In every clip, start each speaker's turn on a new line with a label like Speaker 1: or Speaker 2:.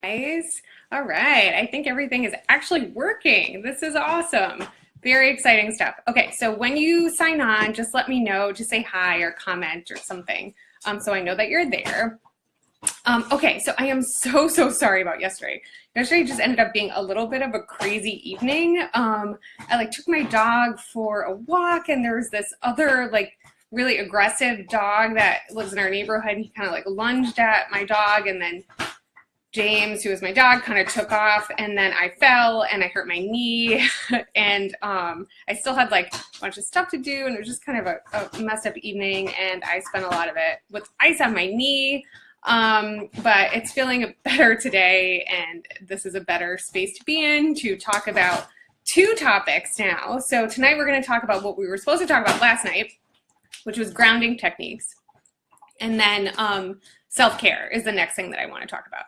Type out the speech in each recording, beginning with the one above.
Speaker 1: Guys. All right, I think everything is actually working. This is awesome. Very exciting stuff. Okay, so when you sign on, just let me know, just say hi or comment or something so I know that you're there. Okay, so I am so sorry about yesterday. Yesterday just ended up being a little bit of a crazy evening. I took my dog for a walk, and there was this other really aggressive dog that lives in our neighborhood. He kind of lunged at my dog, and then James, who was my dog, kind of took off, and then I fell and I hurt my knee, and I still had a bunch of stuff to do, and it was just kind of a messed up evening, and I spent a lot of it with ice on my knee, but it's feeling better today, and this is a better space to be in to talk about two topics now. So tonight we're going to talk about what we were supposed to talk about last night, which was grounding techniques, and then self-care is the next thing that I want to talk about.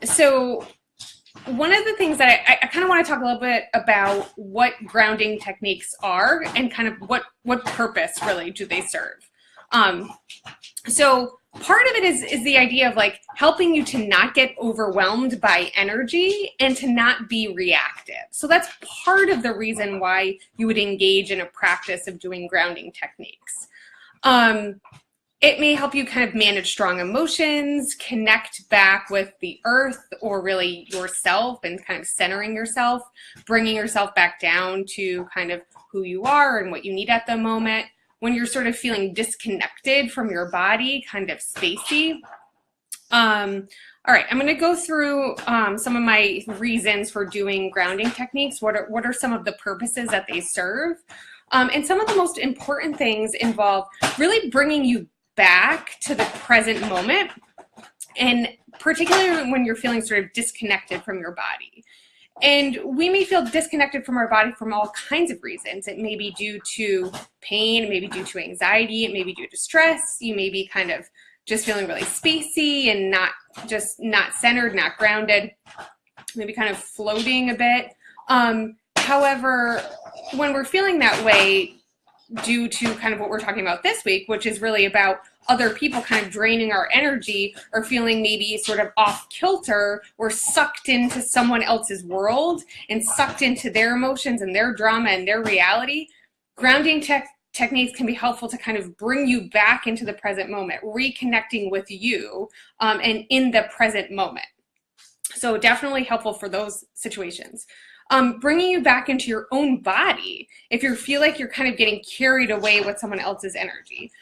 Speaker 1: So one of the things that I kind of want to talk a little bit about what grounding techniques are and kind of what purpose really do they serve. So part of it is the idea of helping you to not get overwhelmed by energy and to not be reactive. So that's part of the reason why you would engage in a practice of doing grounding techniques. It may help you kind of manage strong emotions, connect back with the earth or really yourself and kind of centering yourself, bringing yourself back down to kind of who you are and what you need at the moment. When you're sort of feeling disconnected from your body, kind of spacey. All right, I'm going to go through some of my reasons for doing grounding techniques. What are some of the purposes that they serve? And some of the most important things involve really bringing you back to the present moment, and particularly when you're feeling sort of disconnected from your body. And we may feel disconnected from our body from all kinds of reasons. It may be due to pain, it may be due to anxiety, it may be due to stress, you may be kind of just feeling really spacey and not centered, not grounded, maybe kind of floating a bit. However, when we're feeling that way, due to kind of what we're talking about this week, which is really about other people kind of draining our energy or feeling maybe sort of off kilter or sucked into someone else's world and sucked into their emotions and their drama and their reality, grounding techniques can be helpful to kind of bring you back into the present moment, reconnecting with you and in the present moment. So definitely helpful for those situations. Bringing you back into your own body if you feel like you're kind of getting carried away with someone else's energy.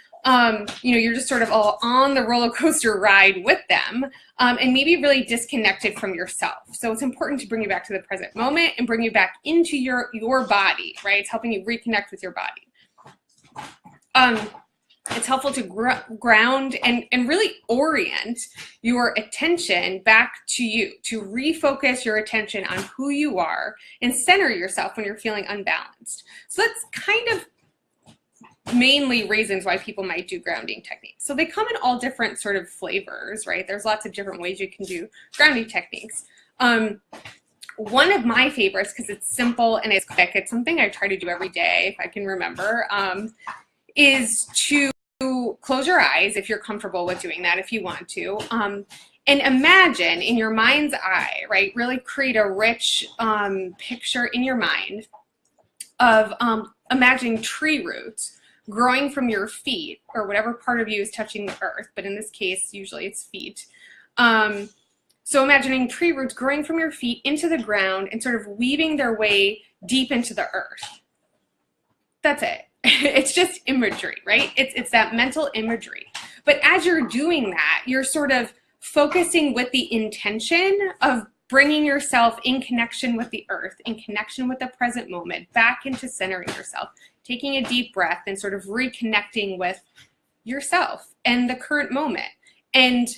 Speaker 1: You're just sort of all on the roller coaster ride with them and maybe really disconnected from yourself. So it's important to bring you back to the present moment and bring you back into your body, right? It's helping you reconnect with your body. It's helpful to ground and really orient your attention back to you, to refocus your attention on who you are and center yourself when you're feeling unbalanced. So that's kind of mainly reasons why people might do grounding techniques. So they come in all different sort of flavors, right? There's lots of different ways you can do grounding techniques. One of my favorites, because it's simple and it's quick, it's something I try to do every day if I can remember, is to close your eyes if you're comfortable with doing that, if you want to, and imagine in your mind's eye, right, really create a rich picture in your mind of imagining tree roots growing from your feet or whatever part of you is touching the earth, but in this case, usually it's feet. So imagining tree roots growing from your feet into the ground and sort of weaving their way deep into the earth. That's it. It's just imagery, right? It's that mental imagery. But as you're doing that, you're sort of focusing with the intention of bringing yourself in connection with the earth, in connection with the present moment, back into centering yourself, taking a deep breath and sort of reconnecting with yourself and the current moment, and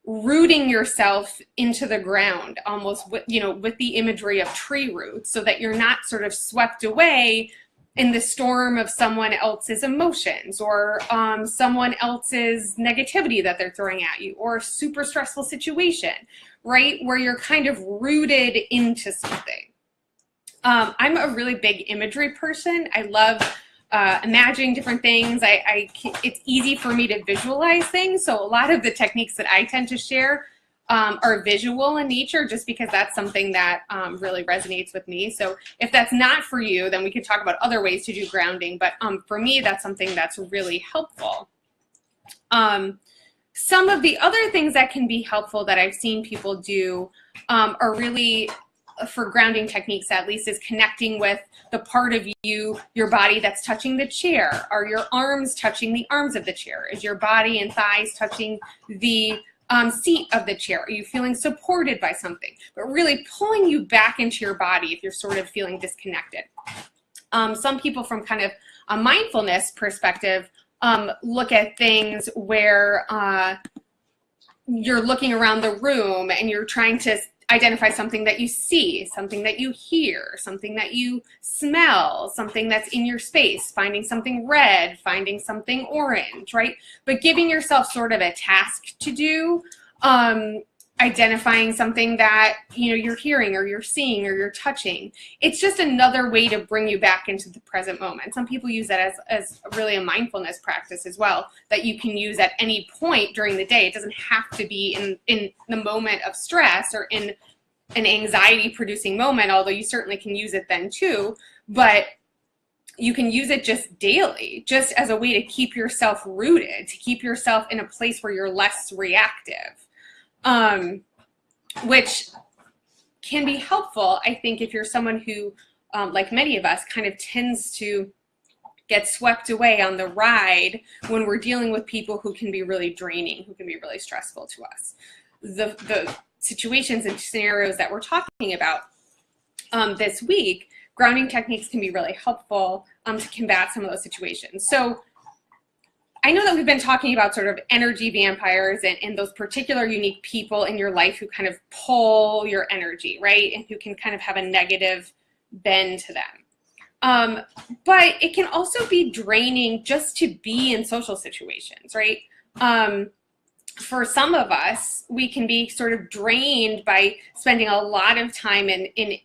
Speaker 1: rooting yourself into the ground almost with the imagery of tree roots so that you're not sort of swept away in the storm of someone else's emotions or someone else's negativity that they're throwing at you, or a super stressful situation, right? Where you're kind of rooted into something. I'm a really big imagery person. I love imagining different things. It's easy for me to visualize things. So a lot of the techniques that I tend to share are visual in nature, just because that's something that really resonates with me. So if that's not for you, then we can talk about other ways to do grounding. But for me, that's something that's really helpful. Some of the other things that can be helpful that I've seen people do are really, for grounding techniques at least, is connecting with the part of your body that's touching the chair. Are your arms touching the arms of the chair? Is your body and thighs touching the seat of the chair? Are you feeling supported by something? But really pulling you back into your body if you're sort of feeling disconnected. Some people, from kind of a mindfulness perspective, look at things where you're looking around the room and you're trying to identify something that you see, something that you hear, something that you smell, something that's in your space, finding something red, finding something orange, right? But giving yourself sort of a task to do, identifying something that you're hearing or you're seeing or you're touching. It's just another way to bring you back into the present moment. Some people use that as really a mindfulness practice as well, that you can use at any point during the day. It doesn't have to be in the moment of stress or in an anxiety producing moment, although you certainly can use it then too. But you can use it just daily, just as a way to keep yourself rooted, to keep yourself in a place where you're less reactive. Which can be helpful, I think, if you're someone who, like many of us, kind of tends to get swept away on the ride when we're dealing with people who can be really draining, who can be really stressful to us. The situations and scenarios that we're talking about this week, grounding techniques can be really helpful to combat some of those situations. So I know that we've been talking about sort of energy vampires and those particular unique people in your life who kind of pull your energy, right? And who can kind of have a negative bend to them. But it can also be draining just to be in social situations, right? For some of us, we can be sort of drained by spending a lot of time in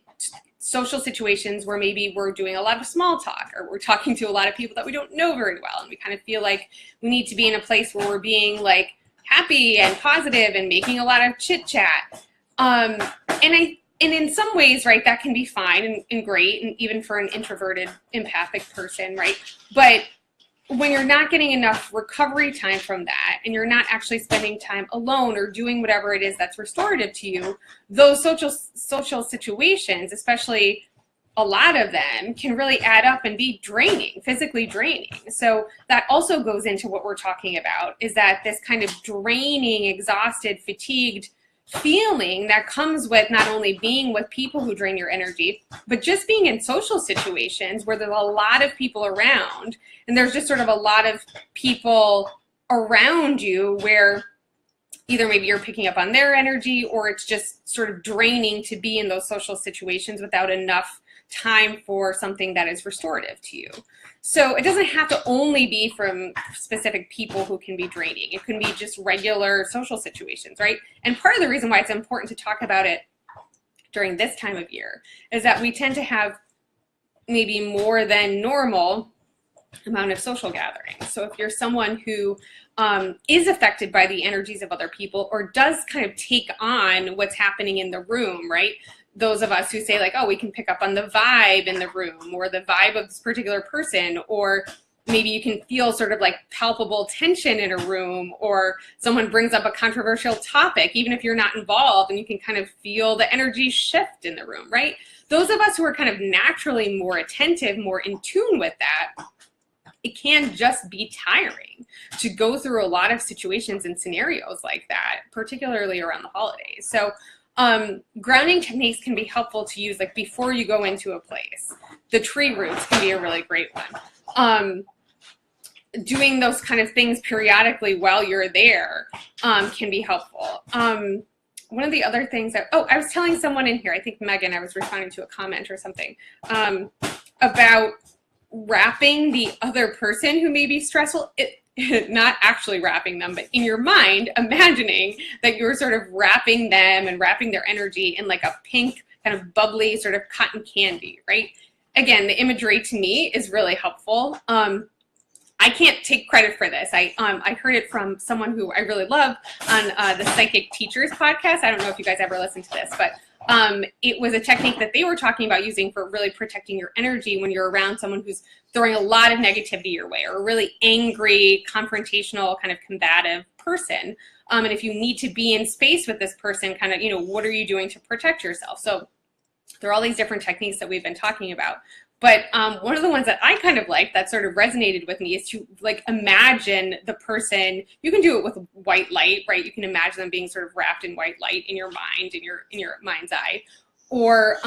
Speaker 1: social situations where maybe we're doing a lot of small talk or we're talking to a lot of people that we don't know very well, and we kind of feel like we need to be in a place where we're being like happy and positive and making a lot of chit chat. And in some ways, right, that can be fine and great, and even for an introverted empathic person, right? But when you're not getting enough recovery time from that, and you're not actually spending time alone or doing whatever it is that's restorative to you, those social situations, especially a lot of them, can really add up and be draining, physically draining. So that also goes into what we're talking about, is that this kind of draining, exhausted, fatigued feeling that comes with not only being with people who drain your energy, but just being in social situations where there's a lot of people around, and there's just sort of a lot of people around you where either maybe you're picking up on their energy, or it's just sort of draining to be in those social situations without enough time for something that is restorative to you. So it doesn't have to only be from specific people who can be draining. It can be just regular social situations, right? And part of the reason why it's important to talk about it during this time of year is that we tend to have maybe more than normal amount of social gatherings. So if you're someone who is affected by the energies of other people, or does kind of take on what's happening in the room, right? Those of us who say like, oh, we can pick up on the vibe in the room, or the vibe of this particular person, or maybe you can feel sort of like palpable tension in a room, or someone brings up a controversial topic, even if you're not involved, and you can kind of feel the energy shift in the room, right? Those of us who are kind of naturally more attentive, more in tune with that, it can just be tiring to go through a lot of situations and scenarios like that, particularly around the holidays. So grounding techniques can be helpful to use like before you go into a place. The tree roots can be a really great one. Doing those kind of things periodically while you're there can be helpful. One of the other things that, I was telling someone in here, I think Megan, I was responding to a comment or something, about wrapping the other person who may be stressful. Not actually wrapping them, but in your mind, imagining that you're sort of wrapping them and wrapping their energy in like a pink, kind of bubbly sort of cotton candy, right? Again, the imagery to me is really helpful. I can't take credit for this. I heard it from someone who I really love on the Psychic Teachers podcast. I don't know if you guys ever listened to this, but it was a technique that they were talking about using for really protecting your energy when you're around someone who's throwing a lot of negativity your way, or a really angry, confrontational, kind of combative person. And if you need to be in space with this person, kind of, what are you doing to protect yourself? So there are all these different techniques that we've been talking about. But one of the ones that I kind of like that sort of resonated with me is to like imagine the person. You can do it with white light, right? You can imagine them being sort of wrapped in white light in your mind, in your mind's eye. Or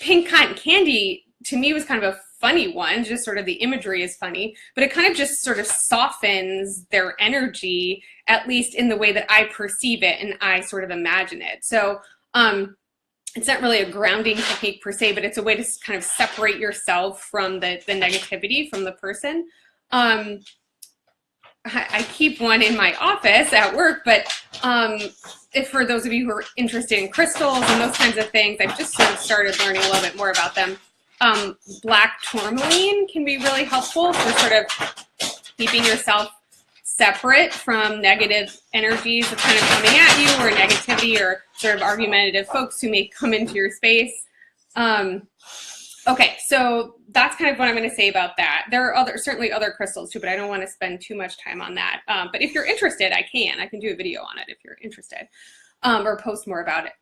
Speaker 1: pink cotton candy, to me, was kind of a funny one. Just sort of the imagery is funny, but it kind of just sort of softens their energy, at least in the way that I perceive it and I sort of imagine it. So it's not really a grounding technique per se, but it's a way to kind of separate yourself from the negativity from the person. I keep one in my office at work, but if for those of you who are interested in crystals and those kinds of things, I've just sort of started learning a little bit more about them. Black tourmaline can be really helpful for sort of keeping yourself separate from negative energies that's kind of coming at you, or negativity, or sort of argumentative folks who may come into your space. Okay, so that's kind of what I'm going to say about that. There are certainly other crystals too, but I don't want to spend too much time on that. But if you're interested, I can do a video on it if you're interested, or post more about it.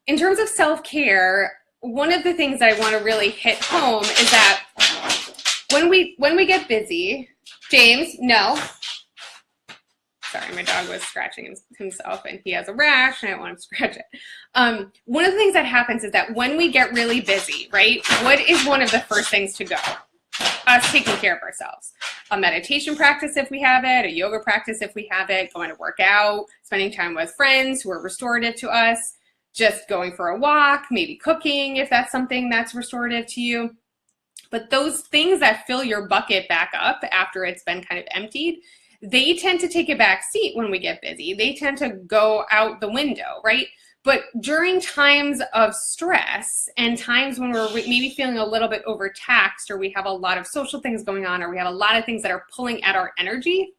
Speaker 1: In terms of self-care, one of the things that I want to really hit home is that when we get busy, James, no. Sorry, my dog was scratching himself and he has a rash and I don't want him to scratch it. One of the things that happens is that when we get really busy, right, what is one of the first things to go? Us taking care of ourselves. A meditation practice if we have it, a yoga practice if we have it, going to work out, spending time with friends who are restorative to us, just going for a walk, maybe cooking if that's something that's restorative to you. But those things that fill your bucket back up after it's been kind of emptied, they tend to take a back seat when we get busy. They tend to go out the window, right? But during times of stress and times when we're maybe feeling a little bit overtaxed, or we have a lot of social things going on, or we have a lot of things that are pulling at our energy,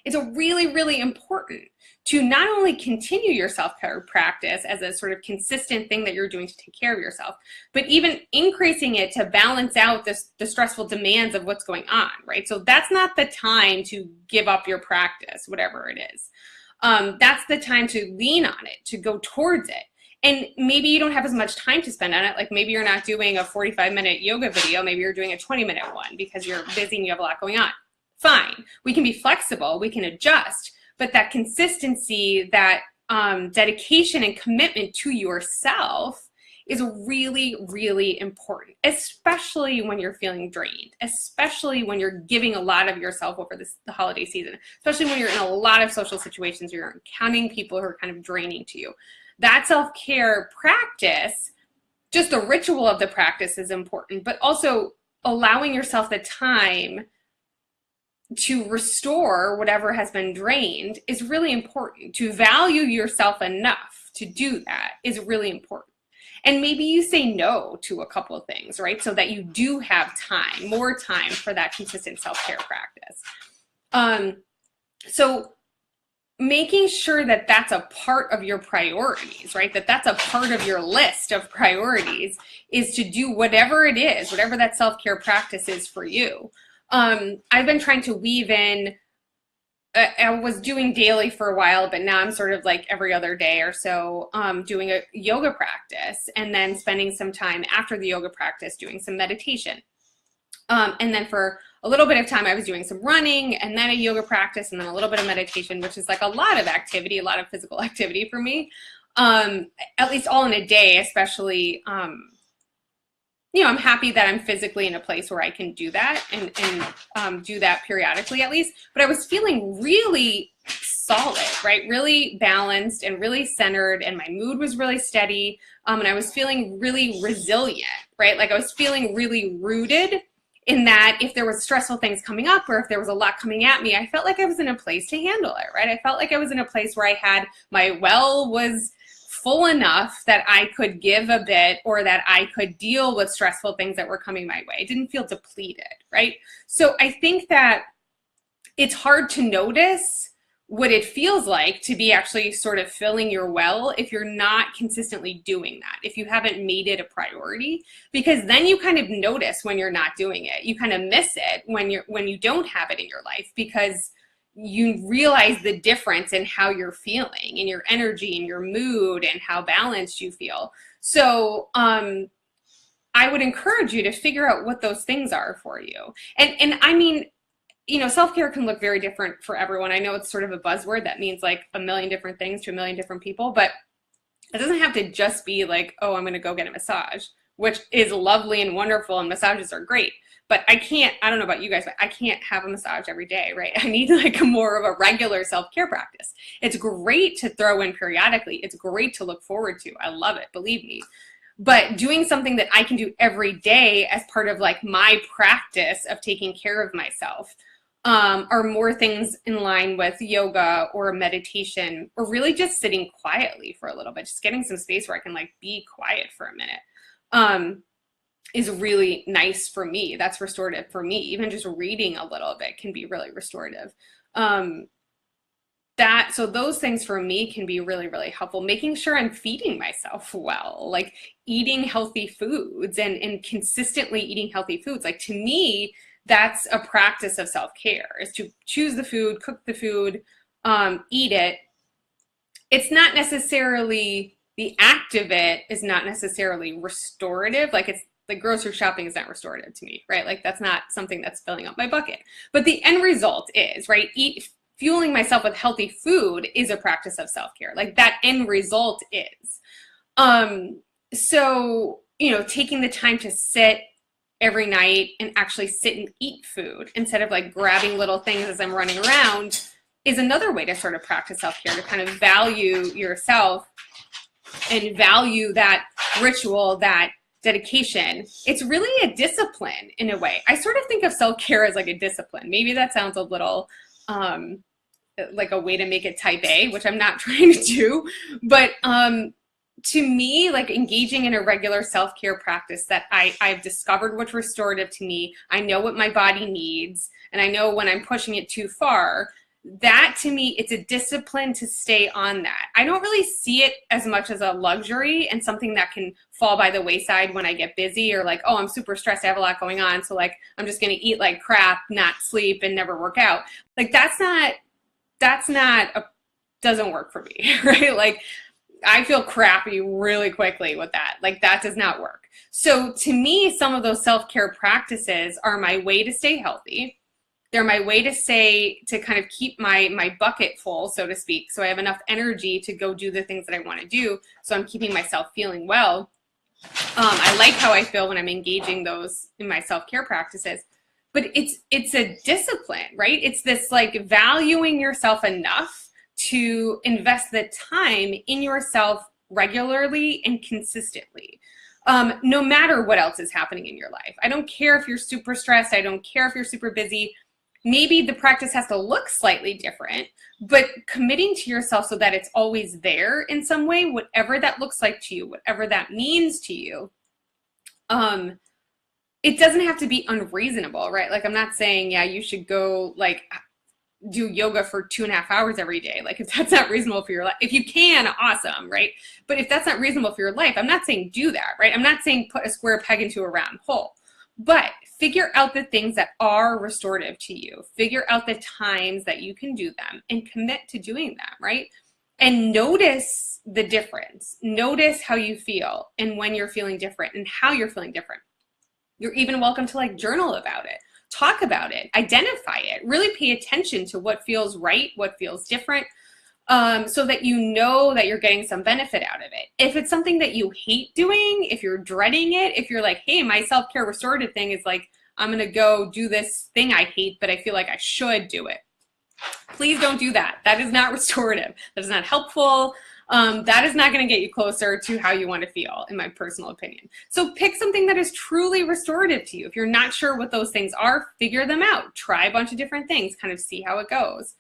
Speaker 1: it's really, really important to not only continue your self-care practice as a sort of consistent thing that you're doing to take care of yourself, but even increasing it to balance out the stressful demands of what's going on, right? So that's not the time to give up your practice, whatever it is. That's the time to lean on it, to go towards it. And maybe you don't have as much time to spend on it. Like maybe you're not doing a 45-minute yoga video, maybe you're doing a 20-minute one because you're busy and you have a lot going on. Fine, we can be flexible, we can adjust, but that consistency, that dedication and commitment to yourself is really, really important, especially when you're feeling drained, especially when you're giving a lot of yourself over the holiday season, especially when you're in a lot of social situations, you're encountering people who are kind of draining to you. That self-care practice, just the ritual of the practice is important, but also allowing yourself the time to restore whatever has been drained is really important. To value yourself enough to do that is really important. And maybe you say no to a couple of things, right? So that you do have time, more time for that consistent self-care practice. So making sure that that's a part of your priorities, right? That's a part of your list of priorities, is to do whatever it is, whatever that self-care practice is for you. I've been trying to weave in, I was doing daily for a while, but now I'm sort of like every other day or so doing a yoga practice, and then spending some time after the yoga practice doing some meditation. And then for a little bit of time I was doing some running, and then a yoga practice, and then a little bit of meditation, which is like a lot of activity, a lot of physical activity for me, at least all in a day, especially you know, I'm happy that I'm physically in a place where I can do that and do that periodically at least. But I was feeling really solid, right? Really balanced and really centered, and my mood was really steady. And I was feeling really resilient, right? Like I was feeling really rooted in that if there was stressful things coming up, or if there was a lot coming at me, I felt like I was in a place to handle it, right? I felt like I was in a place where I had, my well was full enough that I could give a bit, or that I could deal with stressful things that were coming my way. I didn't feel depleted, right? So I think that it's hard to notice what it feels like to be actually sort of filling your well if you're not consistently doing that, if you haven't made it a priority, because then you kind of notice when you're not doing it. You kind of miss it when you don't have it in your life, because you realize the difference in how you're feeling, in your energy, in your mood, and how balanced you feel. So I would encourage you to figure out what those things are for you. And I mean, you know, self-care can look very different for everyone. I know it's sort of a buzzword that means like a million different things to a million different people, but it doesn't have to just be like, oh, I'm going to go get a massage, which is lovely and wonderful, and massages are great. But I don't know about you guys, but I can't have a massage every day, right? I need like more of a regular self-care practice. It's great to throw in periodically. It's great to look forward to. I love it, believe me. But doing something that I can do every day as part of like my practice of taking care of myself are more things in line with yoga or meditation, or really just sitting quietly for a little bit, just getting some space where I can like be quiet for a minute. Is really nice for me. That's restorative for me. Even just reading a little bit can be really restorative. So those things for me can be really, really helpful. Making sure I'm feeding myself well, like eating healthy foods and consistently eating healthy foods. Like, to me, that's a practice of self-care, is to choose the food, cook the food, eat it. It's not necessarily, the act of it is not necessarily restorative. Like grocery shopping is not restorative to me, right? Like that's not something that's filling up my bucket. But the end result is, right? Fueling myself with healthy food is a practice of self-care. Like that end result is. So, you know, taking the time to sit every night and actually sit and eat food instead of like grabbing little things as I'm running around is another way to sort of practice self-care, to kind of value yourself and value that ritual, that dedication. It's really a discipline in a way. I sort of think of self-care as like a discipline. Maybe that sounds a little like a way to make it type A, which I'm not trying to do. But to me, like engaging in a regular self-care practice that I've discovered what's restorative to me. I know what my body needs, and I know when I'm pushing it too far. That to me, it's a discipline to stay on that. I don't really see it as much as a luxury and something that can fall by the wayside when I get busy, or like, oh, I'm super stressed, I have a lot going on, so like I'm just gonna eat like crap, not sleep, and never work out. Like doesn't work for me, right? Like I feel crappy really quickly with that. Like that does not work. So to me, some of those self-care practices are my way to stay healthy. They're my way to kind of keep my bucket full, so to speak. So I have enough energy to go do the things that I want to do. So I'm keeping myself feeling well. I like how I feel when I'm engaging those in my self-care practices, but it's a discipline, right? It's this like valuing yourself enough to invest the time in yourself regularly and consistently, no matter what else is happening in your life. I don't care if you're super stressed. I don't care if you're super busy. Maybe the practice has to look slightly different, but committing to yourself so that it's always there in some way, whatever that looks like to you, whatever that means to you, it doesn't have to be unreasonable, right? Like I'm not saying, yeah, you should go like do yoga for 2.5 hours every day. Like if that's not reasonable for your life, if you can, awesome, right? But if that's not reasonable for your life, I'm not saying do that, right? I'm not saying put a square peg into a round hole, but figure out the things that are restorative to you. Figure out the times that you can do them and commit to doing them, right? And notice the difference. Notice how you feel and when you're feeling different and how you're feeling different. You're even welcome to like journal about it. Talk about it, identify it, really pay attention to what feels right, what feels different, so that you know that you're getting some benefit out of it. If it's something that you hate doing, if you're dreading it, if you're like, hey, my self-care restorative thing is like, I'm gonna go do this thing I hate, but I feel like I should do it. Please don't do that. That is not restorative. That is not helpful. That is not going to get you closer to how you want to feel, in my personal opinion. So pick something that is truly restorative to you. If you're not sure what those things are, figure them out. Try a bunch of different things, kind of see how it goes.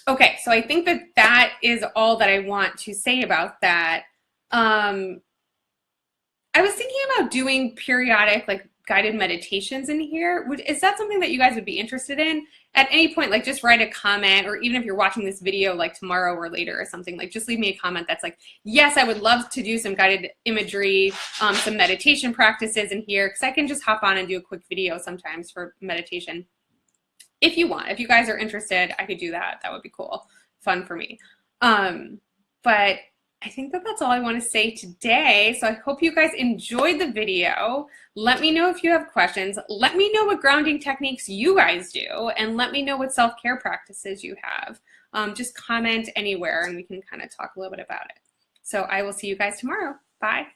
Speaker 1: Okay, so I think that that is all that I want to say about that. I was thinking about doing periodic like guided meditations in here. Is that something that you guys would be interested in? At any point, like just write a comment, or even if you're watching this video like tomorrow or later or something, like just leave me a comment that's like, yes, I would love to do some guided imagery, some meditation practices in here, because I can just hop on and do a quick video sometimes for meditation. If you want, if you guys are interested, I could do that. That would be cool, fun for me. But I think that that's all I want to say today. So I hope you guys enjoyed the video. Let me know if you have questions. Let me know what grounding techniques you guys do, and let me know what self-care practices you have. Just comment anywhere and we can kind of talk a little bit about it. So I will see you guys tomorrow. Bye.